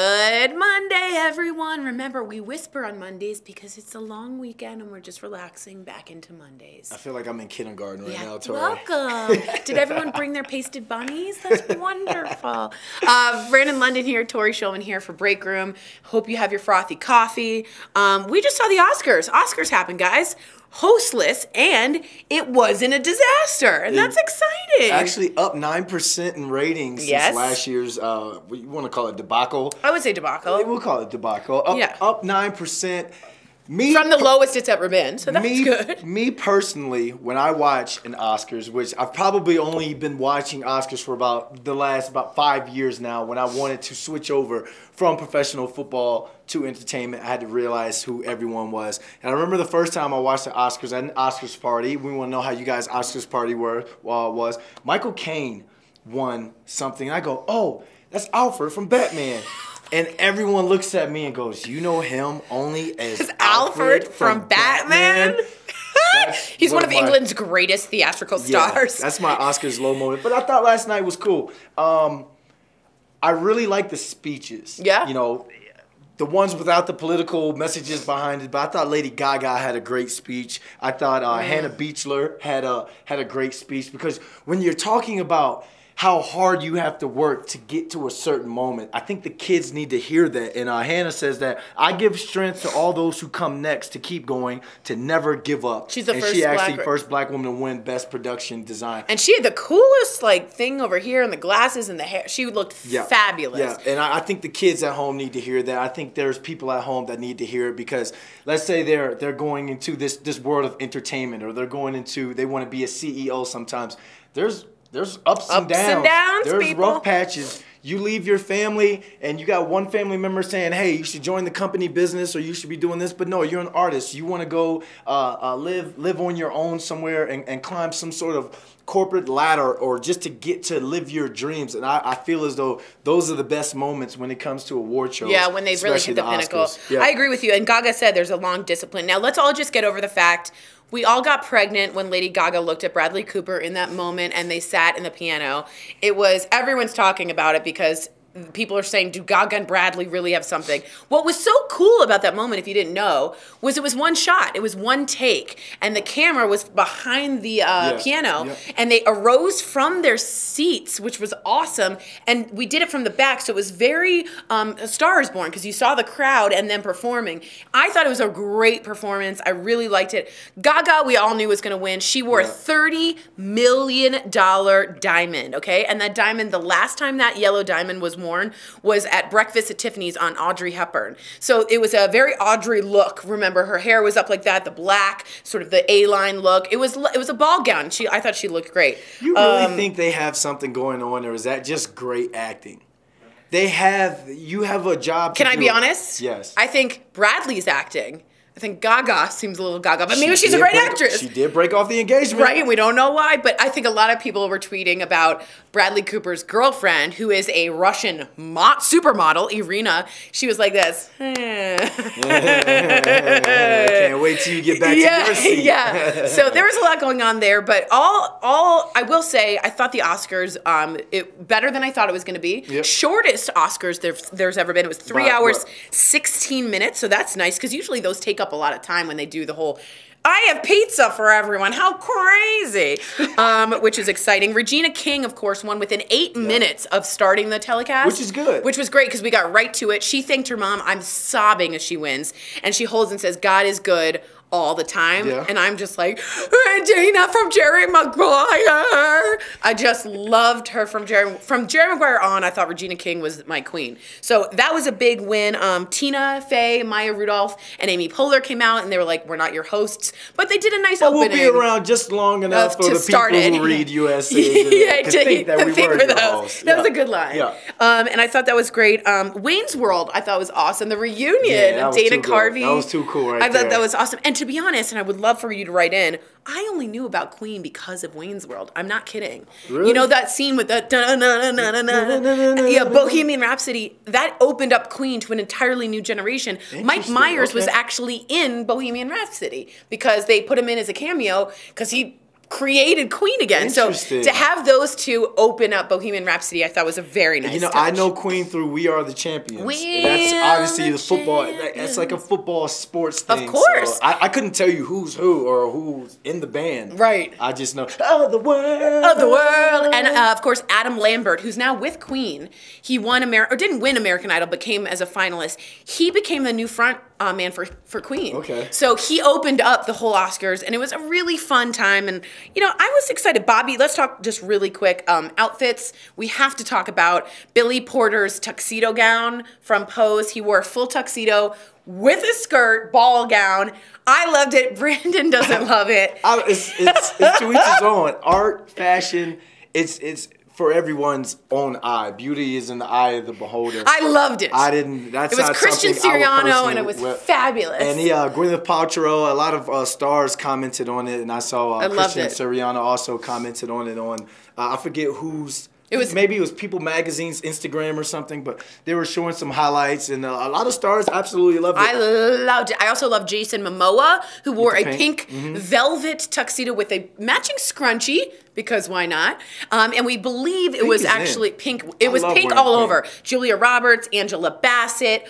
Good Monday, everyone. Remember, we whisper on Mondays because it's a long weekend and we're just relaxing back into Mondays. I feel like I'm in kindergarten right now, Tori. Welcome. Did everyone bring their pasted bunnies? That's wonderful. Brandon London here, Tori Shulman here for Break Room. Hope you have your frothy coffee. We just saw the Oscars. Oscars happened, guys. Hostless, and it wasn't a disaster, and that's exciting. Actually, up 9% in ratings since last year's, you want to call it debacle? I would say debacle. We'll call it debacle. Up 9%. From the lowest it's ever been, so that's good. Me personally, when I watch an Oscars, which I've probably only been watching Oscars for about 5 years now, when I wanted to switch over from professional football to entertainment, I had to realize who everyone was. And I remember the first time I watched the Oscars at an Oscars party. We want to know how you guys' Oscars party was. Michael Caine won something. And I go, oh, that's Alfred from Batman. And everyone looks at me and goes, you know him only as Alfred from Batman? He's one of England's greatest theatrical stars. That's my Oscars low moment. But I thought last night was cool. I really like the speeches. Yeah. You know, the ones without the political messages behind it. But I thought Lady Gaga had a great speech. I thought Hannah Beachler had a great speech. Because when you're talking about how hard you have to work to get to a certain moment, I think the kids need to hear that. And Hannah says that, I give strength to all those who come next to keep going, to never give up. She's the first black woman to win Best Production Design. And she had the coolest thing over here, and the glasses and the hair. She looked fabulous. Yeah, and I think the kids at home need to hear that. I think there's people at home that need to hear it, because let's say they're going into this world of entertainment, or they want to be a CEO sometimes. There's ups and downs. There's people. Rough patches. You leave your family and you got one family member saying, hey, you should join the company business, or you should be doing this. But no, you're an artist. You want to go live on your own somewhere and climb some sort of corporate ladder, or just to get to live your dreams. And I feel as though those are the best moments when it comes to award shows. Yeah, when they really hit the pinnacle. Yeah. I agree with you. And Gaga said there's a long discipline. Now, let's all just get over the fact we all got pregnant when Lady Gaga looked at Bradley Cooper in that moment and they sat in the piano. Everyone's talking about it because people are saying, do Gaga and Bradley really have something? What was so cool about that moment, if you didn't know, was it was one shot. It was one take. And the camera was behind the piano. Yeah. And they arose from their seats, which was awesome. And we did it from the back, so it was very A Star is Born, because you saw the crowd and them performing. I thought it was a great performance. I really liked it. Gaga, we all knew was going to win. She wore a $30 million diamond, okay? And that diamond, the last time that yellow diamond was worn was at Breakfast at Tiffany's on Audrey Hepburn. So it was a very Audrey look. Remember, her hair was up like that, the black, sort of the A-line look. It was a ball gown. I thought she looked great. You really think they have something going on, or is that just great acting? You have a job to do. Can I be honest? Yes. I think Bradley's acting. I think Gaga seems a little Gaga, but maybe she's a great actress. She did break off the engagement. Right, we don't know why, but I think a lot of people were tweeting about Bradley Cooper's girlfriend, who is a Russian supermodel, Irina. She was like this. Can't wait till you get back to your seat. Yeah, so there was a lot going on there, but all I will say, I thought the Oscars, better than I thought it was going to be. Yep. Shortest Oscars there's ever been. It was 3 hours, 16 minutes, so that's nice, because usually those take up a lot of time when they do the whole I have pizza for everyone. How crazy. Which is exciting. Regina King, of course, won within 8 minutes of starting the telecast. Which is good. Which was great because we got right to it. She thanked her mom. I'm sobbing as she wins. And she holds and says, God is good all the time. Yeah. And I'm just like, Regina from Jerry Maguire. I just loved her from Jerry Maguire on. I thought Regina King was my queen. So that was a big win. Tina Fey, Maya Rudolph, and Amy Poehler came out, and they were like, we're not your hosts. But they did a nice opening. We'll be around just long enough for the people who read USA to think that we were your hosts. That was a good line. Yeah. And I thought that was great. Wayne's World, I thought was awesome. The reunion of Dana Carvey. That was too cool I thought that was awesome. And to be honest, and I would love for you to write in, I only knew about Queen because of Wayne's World. I'm not kidding. Really? You know that scene with the Bohemian Rhapsody? That opened up Queen to an entirely new generation. Mike Myers was actually in Bohemian Rhapsody because they put him in as a cameo because he created Queen again. So to have those two open up Bohemian Rhapsody, I thought was a very nice touch. I know Queen through We Are the Champions. That's obviously the football. That's like a football sports thing. Of course. So I couldn't tell you who's who or who's in the band. Right. I just know, oh, the world. Of the world. And, of course, Adam Lambert, who's now with Queen. He won didn't win American Idol, but came as a finalist. He became the new front man for Queen. Okay. So he opened up the whole Oscars, and it was a really fun time. And, I was excited. Bobby, let's talk just really quick. Outfits. We have to talk about Billy Porter's tuxedo gown from Pose. He wore a full tuxedo with a skirt, ball gown. I loved it. Brandon doesn't love it. It's to each his own. Art, fashion, it's for everyone's own eye. Beauty is in the eye of the beholder. I loved it. That's it was not Christian Siriano, and it was fabulous. And Gwyneth Paltrow, a lot of stars commented on it, and I saw Christian Siriano also commented on it on, I forget whose. Maybe it was People Magazine's Instagram or something, but they were showing some highlights, and a lot of stars absolutely loved it. I loved it. I also love Jason Momoa, who wore a pink velvet tuxedo with a matching scrunchie, because why not? And we believe it was actually pink. It was pink all over. Julia Roberts, Angela Bassett.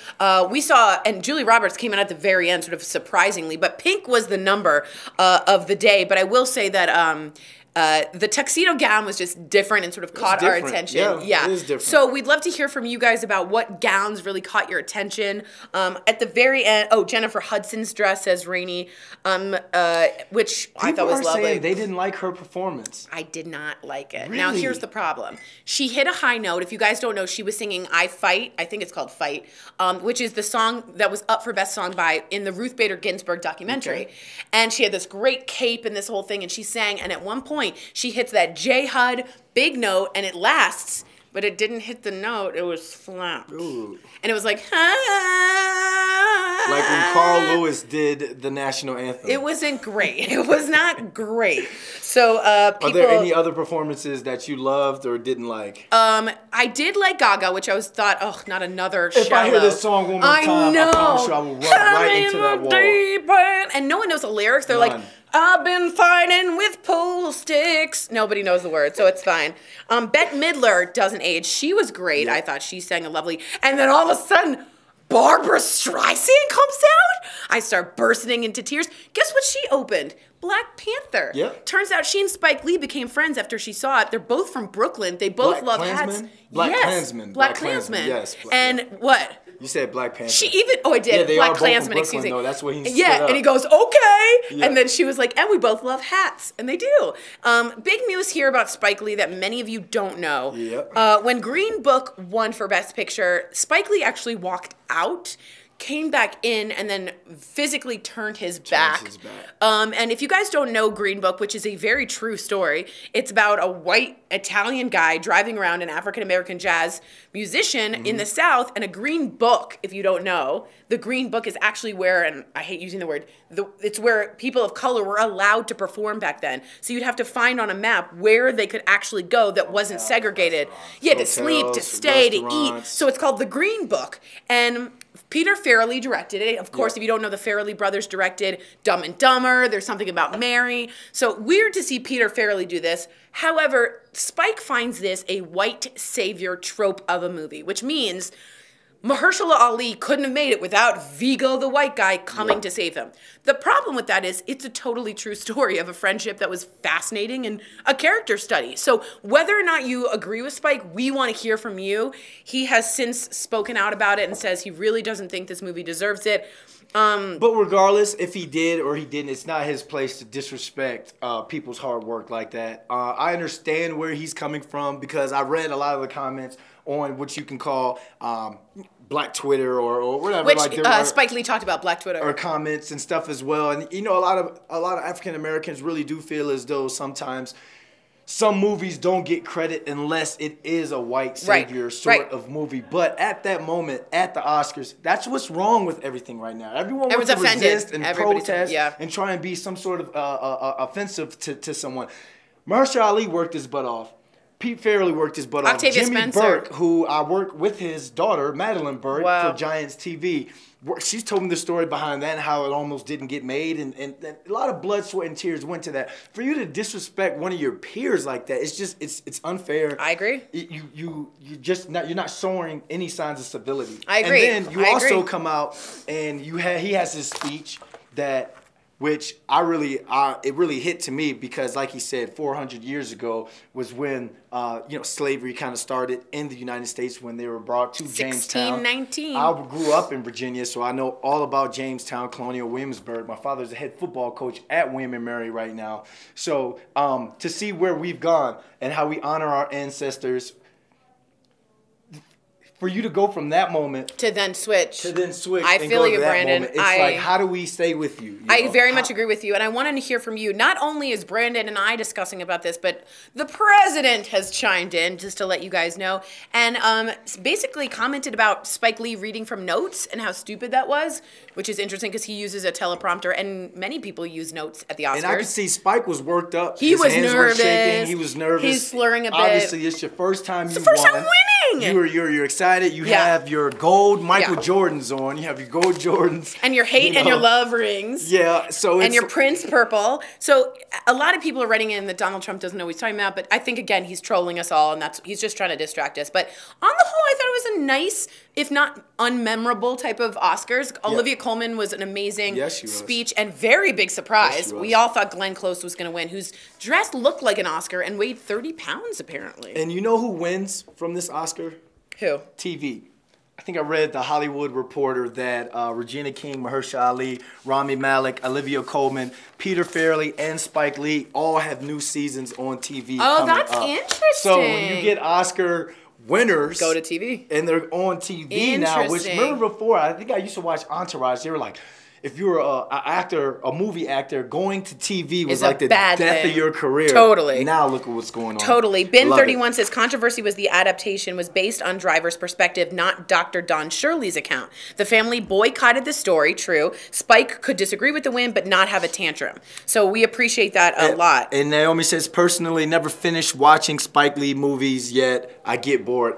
We saw, and Julia Roberts came in at the very end, sort of surprisingly, but pink was the number of the day. But I will say that the tuxedo gown was just different and sort of caught our attention. Yeah, it is different. So we'd love to hear from you guys about what gowns really caught your attention. At the very end, Jennifer Hudson's dress, says Rainey, which I thought was lovely. Saying they didn't like her performance. I did not like it. Really? Now, here's the problem. She hit a high note. If you guys don't know, she was singing I Fight. I think it's called Fight, which is the song that was up for Best Song in the Ruth Bader Ginsburg documentary. Okay. And she had this great cape and this whole thing, and she sang, and at one point, she hits that J HUD big note, and it lasts, but it didn't hit the note. It was flat. Ooh. And it was like, like when Carl Lewis did the national anthem. It wasn't great. It was not great. So Are there any other performances that you loved or didn't like? I did like Gaga, which I thought, not another If shallow. I hear this song one more time, I promise you I will run right into that wall. And no one knows the lyrics. They're like, I've been fighting with pool sticks. Nobody knows the words, so it's fine. Bette Midler doesn't age. She was great. I thought she sang a lovely. And then all of a sudden, Barbara Streisand comes out. I start bursting into tears. Guess what she opened? Black Panther. Yep. Turns out she and Spike Lee became friends after she saw it. They're both from Brooklyn. They both love hats. Black Klansman. Black Klansman. Yes. And what? You said Black Panther. She even, I did. Yeah, they Black are both Klansman, from excuse me. Brooklyn, though. That's what he Yeah, stood up. and he goes, okay. Yeah. And then she was like, and we both love hats. And they do. Big news here about Spike Lee that many of you don't know. Yep. When Green Book won for Best Picture, Spike Lee actually walked out, came back in, and then physically turned his back. And if you guys don't know Green Book, which is a very true story, it's about a white Italian guy driving around, an African-American jazz musician in the South, and a Green Book, if you don't know, the Green Book is actually where, and I hate using the word, it's where people of color were allowed to perform back then. So you'd have to find on a map where they could actually go that wasn't segregated. Yeah, to sleep, to stay, to eat. So it's called the Green Book. And Peter Farrelly directed it. Of course, if you don't know, the Farrelly brothers directed Dumb and Dumber. There's something about Mary. So weird to see Peter Farrelly do this. However, Spike finds this a white savior trope of a movie, which means Mahershala Ali couldn't have made it without Vigo, the white guy, coming to save him. The problem with that is it's a totally true story of a friendship that was fascinating and a character study. So whether or not you agree with Spike, we want to hear from you. He has since spoken out about it and says he really doesn't think this movie deserves it. But regardless, if he did or he didn't, it's not his place to disrespect people's hard work like that. I understand where he's coming from because I read a lot of the comments on what you can call Black Twitter or whatever. Which like Spike Lee talked about Black Twitter. Or comments and stuff as well. And you know, a lot of African Americans really do feel as though sometimes some movies don't get credit unless it is a white savior sort of movie. But at that moment, at the Oscars, that's what's wrong with everything right now. Everyone wants to resist and protest and try and be some sort of offensive to someone. Mahershala Ali worked his butt off. Pete Fairley worked his butt off. Octavia Jimmy Spencer. Burke, who I work with his daughter, Madeline Burke, Wow. for Giants TV. She's told me the story behind that and how it almost didn't get made. And a lot of blood, sweat, and tears went to that. For you to disrespect one of your peers like that, it's just, it's unfair. I agree. You're not showing any signs of civility. I agree. And then you also come out and he has this speech that, which it really hit to me because, like he said, 400 years ago was when slavery kind of started in the United States when they were brought to Jamestown. 1619. I grew up in Virginia, so I know all about Jamestown, Colonial Williamsburg. My father's a head football coach at William and Mary right now. So to see where we've gone and how we honor our ancestors. For you to go from that moment to then switch. I feel you, Brandon. It's like, how do we stay with you? I very much agree with you, and I wanted to hear from you. Not only is Brandon and I discussing about this, but the president has chimed in, just to let you guys know, and basically commented about Spike Lee reading from notes and how stupid that was, which is interesting because he uses a teleprompter, and many people use notes at the Oscars. And I could see Spike was worked up. His was nervous. Were shaking. He was nervous. He's slurring a bit. Obviously, it's your first time. It's the first time winning. You're excited. You have your gold Michael Jordans on. You have your gold Jordans. And your hate and your love rings. Yeah. So and your Prince purple. So a lot of people are writing in that Donald Trump doesn't know what he's talking about, but I think, again, he's trolling us all, and he's just trying to distract us. But on the whole, I thought it was a nice, if not unmemorable, type of Oscars. Yeah. Olivia Colman was an amazing speech and very big surprise. We all thought Glenn Close was going to win, whose dress looked like an Oscar and weighed 30 pounds, apparently. And you know who wins from this Oscar? Who? TV. I think I read the Hollywood Reporter that Regina King, Mahershala Ali, Rami Malek, Olivia Colman, Peter Farrelly, and Spike Lee all have new seasons on TV. Oh, that's interesting. So when you get Oscar winners, go to TV, and they're on TV now. Which, remember before, I think I used to watch Entourage. They were like, if you were a movie actor, going to TV was like the death of your career. Totally. Now look at what's going on. Totally. Ben31 says controversy was the adaptation was based on Driver's perspective, not Dr. Don Shirley's account. The family boycotted the story. True. Spike could disagree with the win, but not have a tantrum. So we appreciate that a lot. And Naomi says, personally, never finished watching Spike Lee movies yet. I get bored.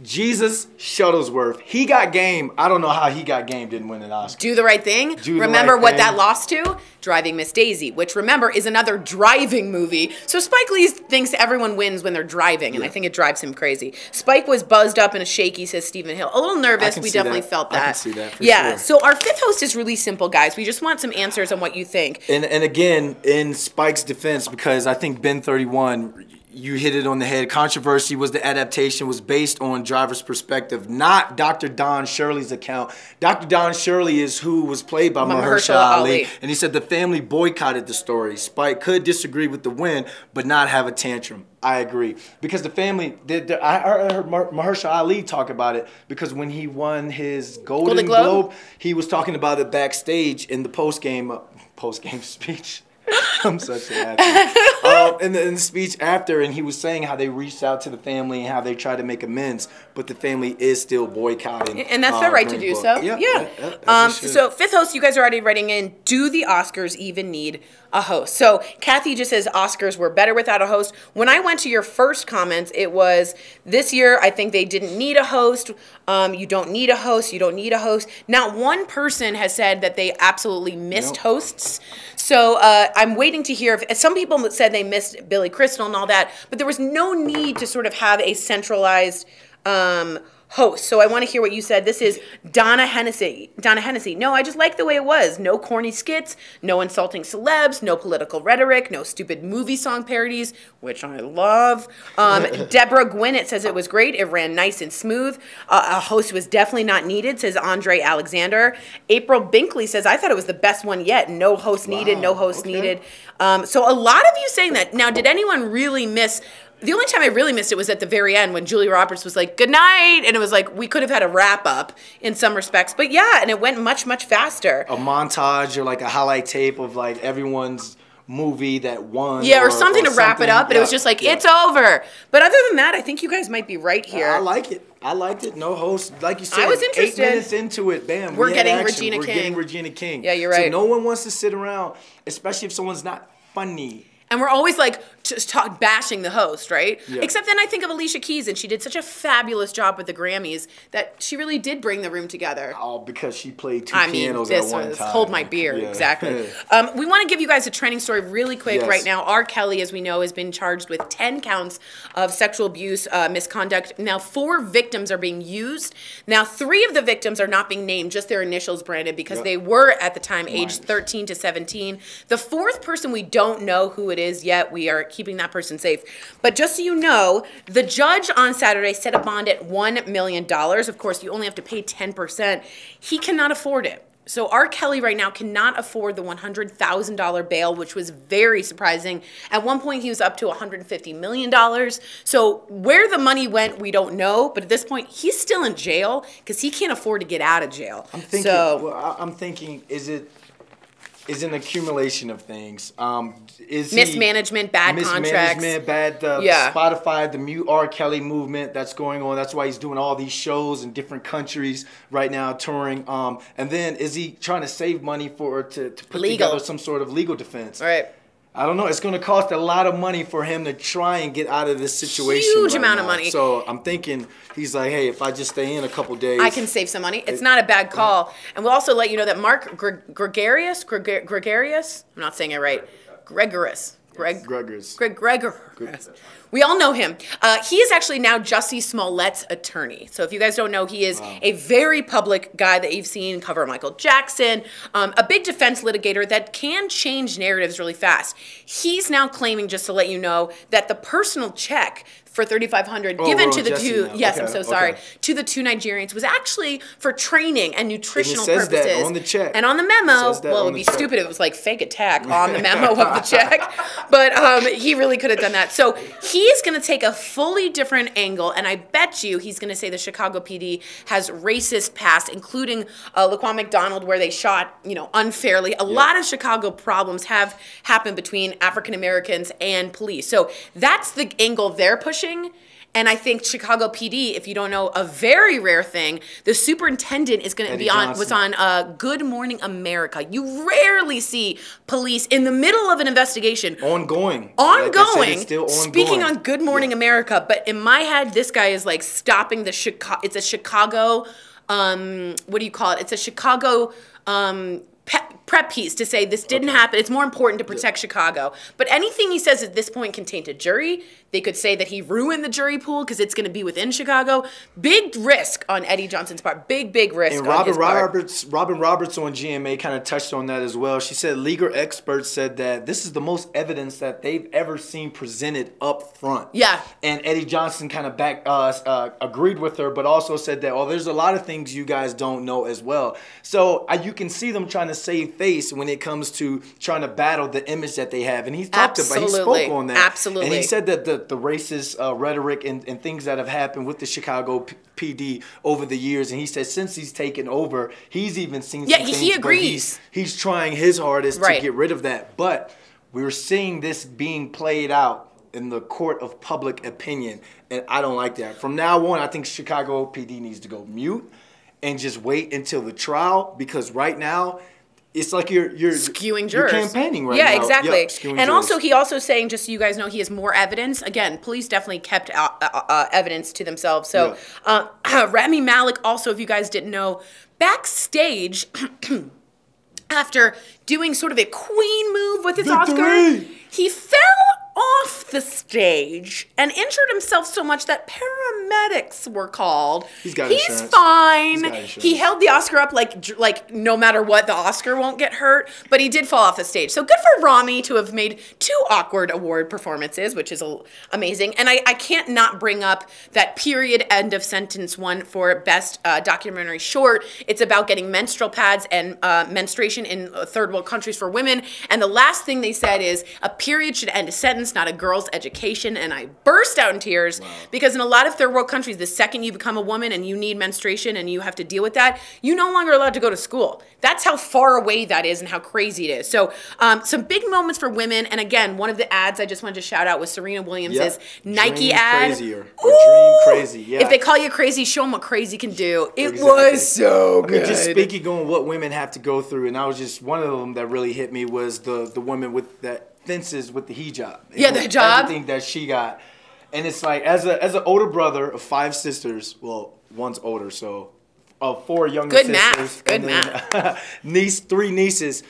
Jesus Shuttlesworth. He got game. I don't know how he got game, didn't win an Oscar. Do the Right Thing. Remember what that lost to? Driving Miss Daisy, which, remember, is another driving movie. So Spike Lee thinks everyone wins when they're driving, and I think it drives him crazy. Spike was buzzed up and a shaky, says Stephen Hill. A little nervous. We definitely felt that. I can see that, for sure. So our fifth host is really simple, guys. We just want some answers on what you think. And again, in Spike's defense, because I think Ben31... you hit it on the head. Controversy was the adaptation was based on Driver's perspective, not Dr. Don Shirley's account. Dr. Don Shirley is who was played by Mahershala Ali. And he said the family boycotted the story. Spike could disagree with the win, but not have a tantrum. I agree. Because the family, I heard Mahershala Ali talk about it because when he won his Golden Globe, he was talking about it backstage in the post-game speech. I'm such an athlete. In the speech after, and he was saying how they reached out to the family and how they tried to make amends, but the family is still boycotting. And that's their right to do so. Yeah. So fifth host, you guys are already writing in, do the Oscars even need a host? So Kathy just says Oscars were better without a host. When I went to your first comments, it was this year I think they didn't need a host. You don't need a host. You don't need a host. Not one person has said that they absolutely missed hosts. So I'm waiting to hear if some people said they missed Billy Crystal and all that, but there was no need to sort of have a centralized host. So I want to hear what you said. This is Donna Hennessy. No, I just like the way it was. No corny skits, no insulting celebs, no political rhetoric, no stupid movie song parodies, which I love. Deborah Gwinnett says it was great. It ran nice and smooth. A host was definitely not needed, says Andre Alexander. April Binkley says, I thought it was the best one yet. No host needed, no host needed. So a lot of you saying that. Now, did anyone really miss... The only time I really missed it was at the very end when Julia Roberts was like, good night. And it was like, we could have had a wrap up in some respects. But yeah, and it went much, much faster. A montage or like a highlight tape of like everyone's movie that won. Yeah, or something to wrap it up. But it was just like, it's over. But other than that, I think you guys might be right here. I like it. I liked it. No host. Like you said, I was interested. 8 minutes into it, bam. We're getting Regina King. Yeah, you're right. So no one wants to sit around, especially if someone's not funny. And we're always like just bashing the host, right? Yeah. Except then I think of Alicia Keys, and she did such a fabulous job with the Grammys that she really did bring the room together. Oh, because she played two pianos at one time. Hold my beer, exactly. We want to give you guys a trending story really quick right now. R. Kelly, as we know, has been charged with 10 counts of sexual abuse, misconduct. Now, 4 victims are being used. Now, 3 of the victims are not being named, just their initials branded, because they were at the time aged 13 to 17. The 4th person, we don't know who it is yet. We are keeping that person safe. But just so you know, the judge on Saturday set a bond at $1 million. Of course, you only have to pay 10%. He cannot afford it. So R. Kelly right now cannot afford the $100,000 bail, which was very surprising. At one point, he was up to $150 million. So where the money went, we don't know. But at this point, he's still in jail because he can't afford to get out of jail. I'm thinking, is it an accumulation of things? Is mismanagement, bad contracts, bad Spotify, the Mute R. Kelly movement that's going on. That's why he's doing all these shows in different countries right now, touring. And then is he trying to save money to put together some sort of legal defense? Right. I don't know. It's going to cost a lot of money for him to try and get out of this situation. Huge amount of money. So I'm thinking he's like, hey, if I just stay in a couple days, I can save some money. It's not a bad call. And we'll also let you know that Mark Gregarious, I'm not saying it right, Gregorous. We all know him. He is actually now Jussie Smollett's attorney. So if you guys don't know, he is a very public guy that you've seen cover Michael Jackson, a big defense litigator that can change narratives really fast. He's now claiming, just to let you know, that the personal check for $3,500 given to the two. Yes, I'm so sorry. To the 2 Nigerians was actually for training and nutritional purposes. That on the check. And on the memo, well, it would be stupid if it was like fake attack on the memo of the check. But he really could have done that. So he's going to take a fully different angle, and I bet you he's going to say the Chicago PD has racist past, including Laquan McDonald, where they shot, unfairly. A lot of Chicago problems have happened between African Americans and police. So that's the angle they're pushing. And I think Chicago PD, if you don't know, a very rare thing, the superintendent is going to be on Good Morning America. You rarely see police in the middle of an investigation. Ongoing. Like I said, it's still ongoing. Speaking on Good Morning America, but in my head, this guy is like stopping the Chicago. It's a Chicago. What do you call it? It's a Chicago. Prep piece to say this didn't happen. It's more important to protect Chicago. But anything he says at this point can taint a jury. They could say that he ruined the jury pool because it's going to be within Chicago. Big risk on Eddie Johnson's part. Big risk and on his part. Robin Roberts on GMA kind of touched on that as well. She said legal experts said that this is the most evidence that they've ever seen presented up front. Yeah. And Eddie Johnson kind of agreed with her, but also said that, there's a lot of things you guys don't know as well. So you can see them trying to save face when it comes to trying to battle the image that they have. And he spoke on that. Absolutely. And he said that the racist rhetoric and things that have happened with the Chicago PD over the years. And he said since he's taken over, he's even seen some things. He agrees. He's trying his hardest to get rid of that. But we're seeing this being played out in the court of public opinion. And I don't like that. From now on, I think Chicago PD needs to go mute and just wait until the trial, because right now it's like you're skewing jurors. You're campaigning right now. Yeah, exactly. Skewing and jurors. also, he also saying, just so you guys know, he has more evidence. Again, police definitely kept evidence to themselves. So Rami Malek also, if you guys didn't know, backstage after doing sort of a queen move with his Oscar, he fell off the stage and injured himself so much that paramedics were called. He's fine. He held the Oscar up like no matter what, the Oscar won't get hurt, but he did fall off the stage. So good for Rami to have made 2 awkward award performances, which is amazing. And I can't not bring up that period end of sentence one for best documentary short. It's about getting menstrual pads and menstruation in third world countries for women. And the last thing they said is a period should end a sentence, not a girl's education. And I burst out in tears because in a lot of third world countries, the second you become a woman and you need menstruation and you have to deal with that, you're no longer allowed to go to school. That's how far away that is and how crazy it is. So some big moments for women. And again, one of the ads I just wanted to shout out was Serena Williams' Nike ad. Crazier. Dream crazy. Yeah. If they call you crazy, show them what crazy can do. It was so good. I mean, just speaking on what women have to go through, and I was just one of them that really hit me was the woman with that fences with the hijab. Yeah, the hijab. Everything that she got. And it's like, as an older brother of 5 sisters, well, one's older, so 4 younger sisters. Good math. 3 nieces.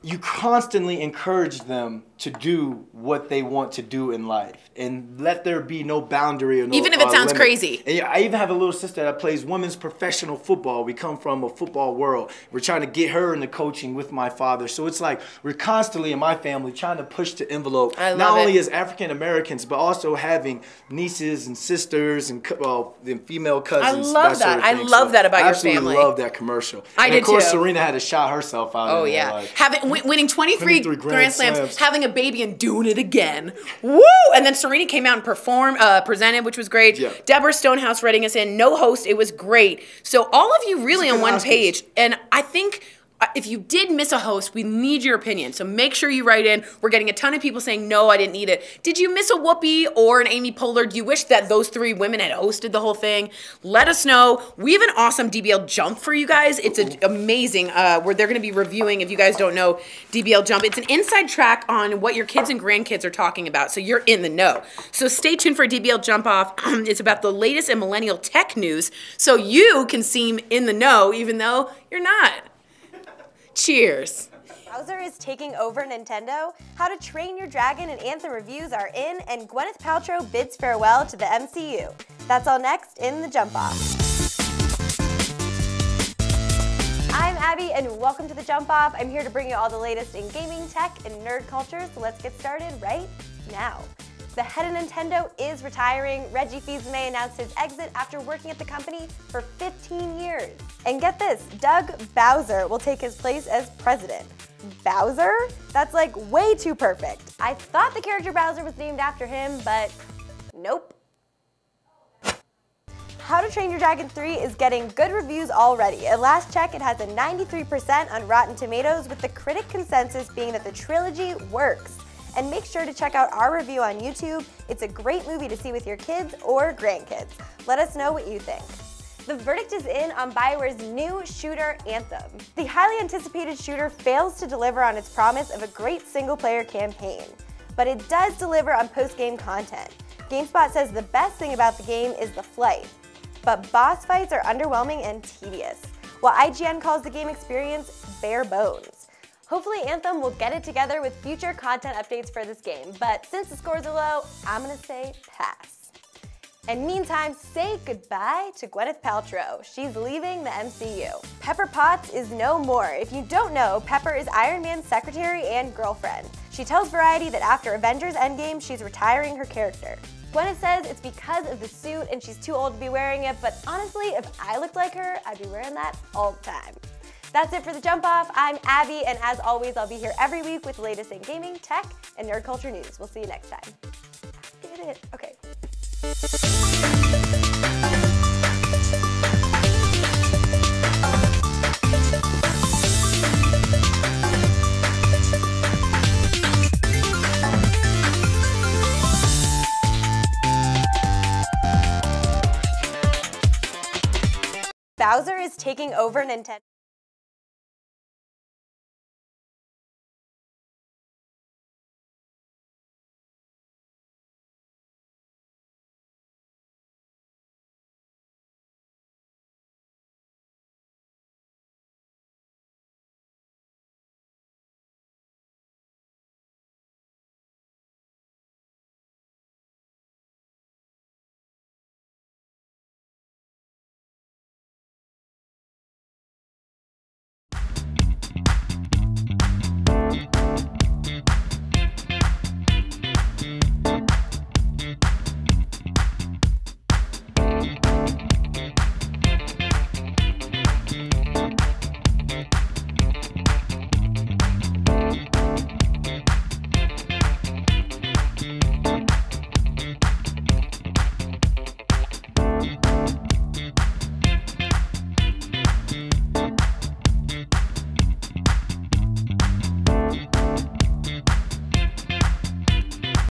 You constantly encourage them to do what they want to do in life, and let there be no boundary or no even if it sounds limit. crazy. And I even have a little sister that plays women's professional football. We come from a football world. We're trying to get her into coaching with my father. So it's like we're constantly in my family trying to push the envelope. Not only as African Americans, but also having nieces and sisters and female cousins. I love that. I love that about your family. I absolutely love that commercial. I did too. Of course, Serena had to shout herself out. Oh yeah, winning 23 Grand Slams, having a baby and doing it again. Woo! And then Serena came out and presented, which was great. Yeah. Deborah Stonehouse writing us in, no host, it was great. So all of you really on one page. And I think if you did miss a host, we need your opinion. So make sure you write in. We're getting a ton of people saying, no, I didn't need it. Did you miss a Whoopi or an Amy Poehler? Do you wish that those 3 women had hosted the whole thing? Let us know. We have an awesome DBL Jump for you guys. It's amazing. Where they're going to be reviewing, if you guys don't know, DBL Jump. It's an inside track on what your kids and grandkids are talking about, so you're in the know. So stay tuned for DBL Jump Off. It's about the latest in millennial tech news, so you can seem in the know even though you're not. Cheers. Bowser is taking over Nintendo, How to Train Your Dragon and Anthem reviews are in, and Gwyneth Paltrow bids farewell to the MCU. That's all next in the Jump Off. I'm Abby and welcome to the Jump Off. I'm here to bring you all the latest in gaming, tech, and nerd culture, so let's get started right now. The head of Nintendo is retiring. Reggie Fils-Aimé announced his exit after working at the company for 15 years. And get this, Doug Bowser will take his place as president. Bowser? That's like way too perfect. I thought the character Bowser was named after him, but nope. How to Train Your Dragon 3 is getting good reviews already. At last check, it has a 93% on Rotten Tomatoes, with the critic consensus being that the trilogy works. And make sure to check out our review on YouTube. It's a great movie to see with your kids or grandkids. Let us know what you think. The verdict is in on BioWare's new shooter, Anthem. The highly anticipated shooter fails to deliver on its promise of a great single-player campaign, but it does deliver on post-game content. GameSpot says the best thing about the game is the flight, but boss fights are underwhelming and tedious, while IGN calls the game experience bare bones. Hopefully Anthem will get it together with future content updates for this game, but since the scores are low, I'm gonna say pass. And meantime, say goodbye to Gwyneth Paltrow. She's leaving the MCU. Pepper Potts is no more. If you don't know, Pepper is Iron Man's secretary and girlfriend. She tells Variety that after Avengers Endgame, she's retiring her character. Gwyneth says it's because of the suit and she's too old to be wearing it, but honestly, if I looked like her, I'd be wearing that all the time. That's it for the Jump Off. I'm Abby, and as always, I'll be here every week with the latest in gaming, tech, and nerd culture news. We'll see you next time. Did it. Okay. Bowser is taking over Nintendo.